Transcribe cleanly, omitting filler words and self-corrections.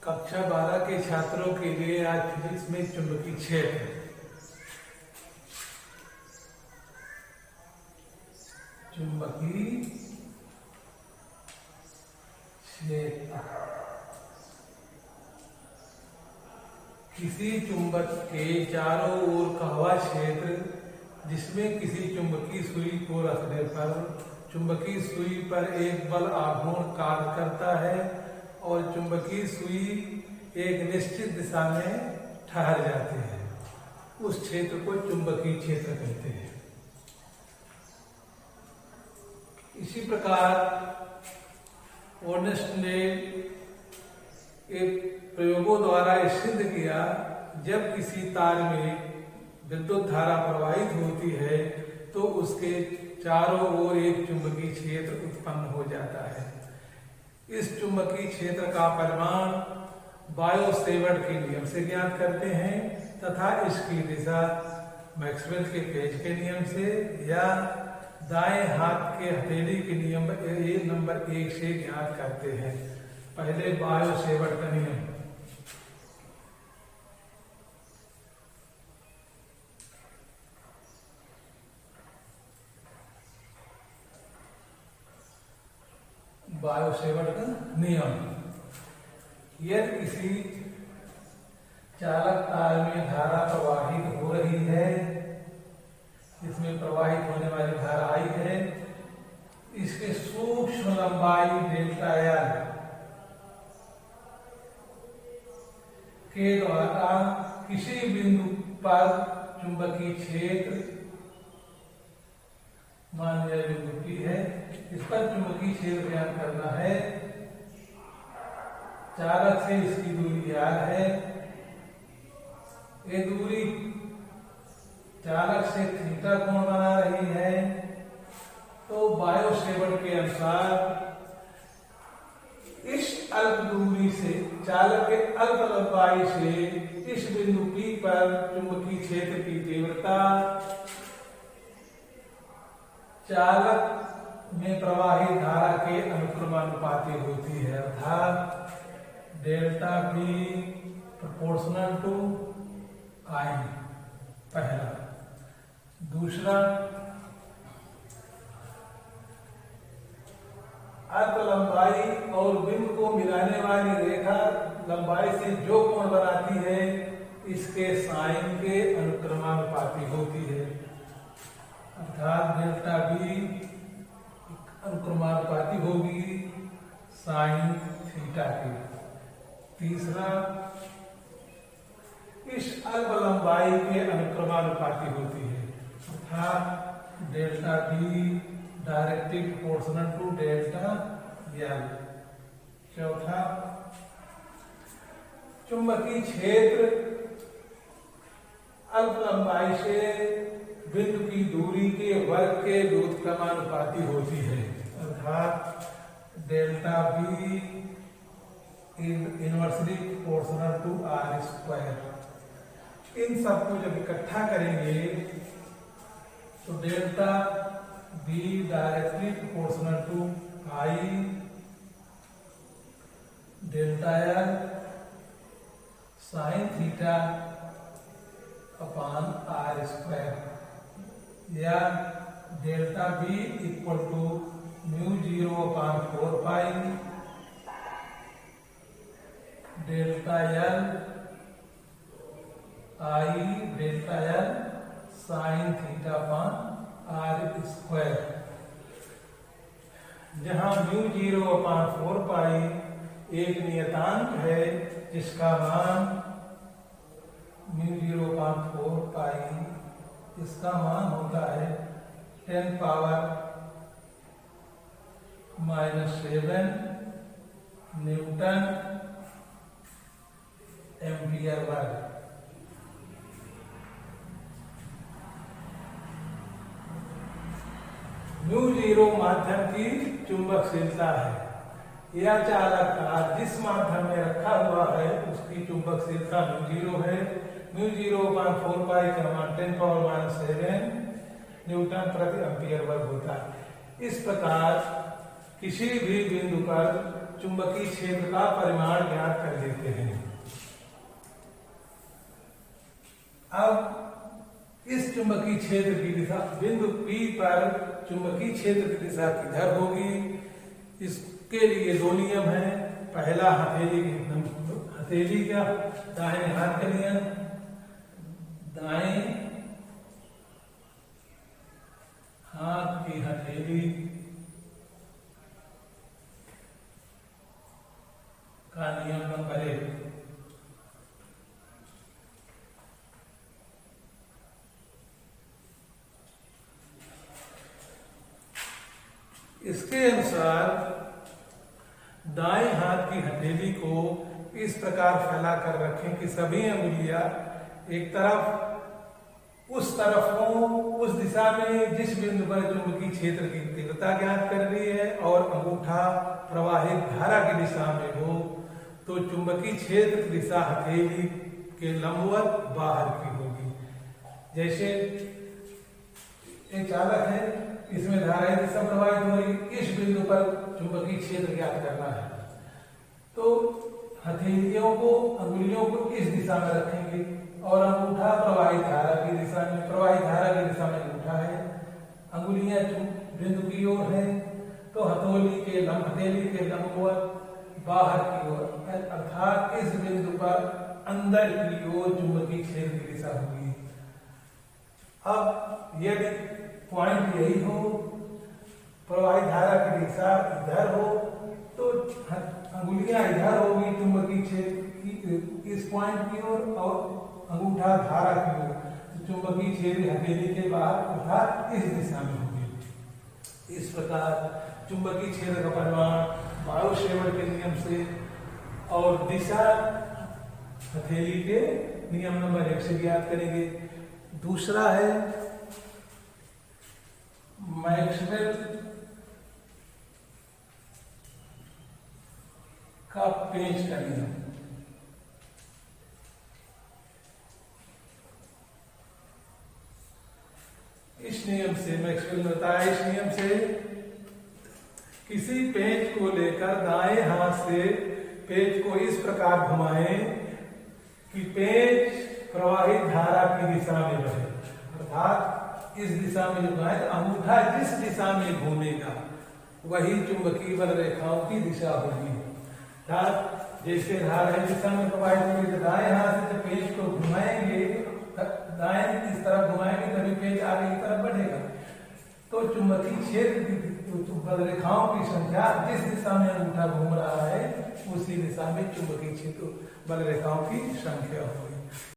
कक्षा 12 के छात्रों के लिए आज फिजिक्स में चुंबकीय क्षेत्र। चुंबकीय क्षेत्र किसी चुंबक के चारों ओर का वह क्षेत्र जिसमें किसी चुंबकीय सुई को रखने पर चुंबकीय सुई पर एक बल आघूर्ण कार्य करता है और चुंबकीय सुई एक निश्चित दिशा में ठहर जाती है, उस क्षेत्र को चुंबकीय क्षेत्र कहते हैं। इसी प्रकार अर्नेस्ट ने एक प्रयोगों द्वारा सिद्ध किया, जब किसी तार में विद्युत धारा प्रवाहित होती है तो उसके चारों ओर एक चुंबकीय क्षेत्र उत्पन्न हो जाता है। इस चुंबकीय क्षेत्र का परिमाण बायो-सेवर्ट के नियम से ज्ञात करते हैं तथा इसकी दिशा मैक्सवेल के पेच के नियम से या दाएं हाथ के हथेली के नियम नंबर 1 से ज्ञात करते हैं। पहले बायो-सेवर्ट का नियम। बायो-सेवर्ट का नियम, यदि किसी चालक तार में धारा प्रवाहित हो रही है, इसमें प्रवाहित होने वाली धारा आई है, इसके सूक्ष्म लंबाई डेल्टा एल के द्वारा किसी बिंदु पर चुंबकीय क्षेत्र, मान लिया बिंदु P है, इस पर चुंबकीय क्षेत्र ज्ञात करना है। चालक से इसकी दूरी r है, ये दूरी चालक से थीटा कोण बना रही है, तो बायो-सेवर्ट के अनुसार इस अल्प दूरी से, चालक के अल्प लंबाई से इस बिंदु P पर चुंबकीय क्षेत्र की तीव्रता चालक में प्रवाहित धारा के अनुक्रमानुपाती होती है, अर्थात delta P proportional to I। पहला। दूसरा, अल्प लंबाई और बिंदु को मिलाने वाली रेखा लंबाई से जो कोण बनाती है, इसके साइन के अनुक्रमानुपाती होती है, अर्थात डेल्टा B अनुक्रमानुपाती होगी साइन थीटा की। तीसरा, इस अल्प लंबाई के अनुक्रमानुपाती होती है, अर्थात delta B directly proportional to delta L। चौथा, चुंबकीय क्षेत्र अल्प लंबाई से बिंदु की दूरी के वर्ग के व्युत्क्रमानुपाती होती है, अर्थात delta B inversely proportional to r²। इन सबको जब इकट्ठा करेंगे तो delta B directly proportional to I delta L sine theta upon r², या delta B equal to μ0/4 pi delta L I delta L sine theta upon r², जहां μ0/4 पाई एक नियतांक है जिसका मान μ0/4 पाई, इसका मान होता है 10⁻⁻7 न्यूटन एम्पियर वर्ग। μ0 माध्यम की चुंबकशीलता है। यह चालक तार जिस माध्यम में रखा हुआ है उसकी चुंबकशीलता μ0 है। μ0/4 पाई का मान 10⁻⁻7 न्यूटन प्रति एम्पियर वर्ग होता है। इस प्रकार किसी भी बिंदु पर चुंबकीय क्षेत्र का परिमाण ज्ञात कर लेते हैं। देते हैं। अब इस चुंबकीय क्षेत्र की दिशा बिंदु P पर चुंबकीय क्षेत्र की दिशा किधर होगी, इसके लिए दो नियम हैं। पहला हथेली का दाहिने हाथ का नियम, दाएं हाथ की हथेली का नियम नंबर 1। इसके अनुसार दाएं हाथ की हथेली को इस प्रकार फैला कर रखें कि सभी अंगुलियां एक तरफ उस तरफ हो, उस दिशा में जिस बिंदु पर चुंबकीय क्षेत्र की तीव्रता ज्ञात कर रही है, और अंगूठा प्रवाहित धारा की दिशा में हो, तो चुंबकीय क्षेत्र की दिशा हथेली के लंबवत बाहर की होगी। जैसे एक चालक है, इसमें धारा दिशा प्रवाहित हो रही, इस बिंदु पर चुंबकीय क्षेत्र ज्ञात करना है, तो हथेलियों को अंगुलियों को इस दिशा में रखेंगे और अंगूठा प्रवाहित धारा की दिशा में, प्रवाहित धारा की दिशा में अंगूठा है, अंगुलियां बिंदु की ओर है, तो हथेली के लंबवत बाहर की ओर, अर्थात इस बिंदु पर अंदर की ओर चुंबकीय क्षेत्र की दिशा होगी। अब यदि पॉइंट यही हो, प्रवाहित धारा की दिशा इधर हो, तो अंगुलियां इधर होगी चुंबकीय क्षेत्र की इस पॉइंट की ओर, और अंगूठा धारा की ओर, तो चुंबकीय क्षेत्र हथेली के बाहर अर्थात इस दिशा में होगी। इस प्रकार चुंबकीय क्षेत्र का परिमाण बायोसेवर्ट के नियम से और दिशा हथेली के नियम नंबर 1 से ज्ञात करेंगे। दूसरा है मैक्सवेल का पेंच का नियम। इस नियम से मैक्सवेल ने बताया, इस नियम से किसी पेंच को लेकर दाएं हाथ से पेंच को इस प्रकार घुमाएं कि पेंच प्रवाहित धारा की दिशा में बहे, अर्थात इस दिशा में जो है, अंगूठा जिस दिशा में घूमेगा वही चुंबकीय बल रेखाओं की दिशा होगी। अर्थात जैसे धारा दिशा में प्रवाहित होगी, तो दाएं हाथ से पेंच को घुमाएंगे, दाएं इस तरफ घुमाएंगे तभी पेंच आगे की तरफ बढ़ेगा, तो चुंबकीय क्षेत्र की बल रेखाओं की संख्या जिस दिशा में अंगूठा घूम रहा है उसी दिशा में चुंबकीय क्षेत्र बल रेखाओं की संख्या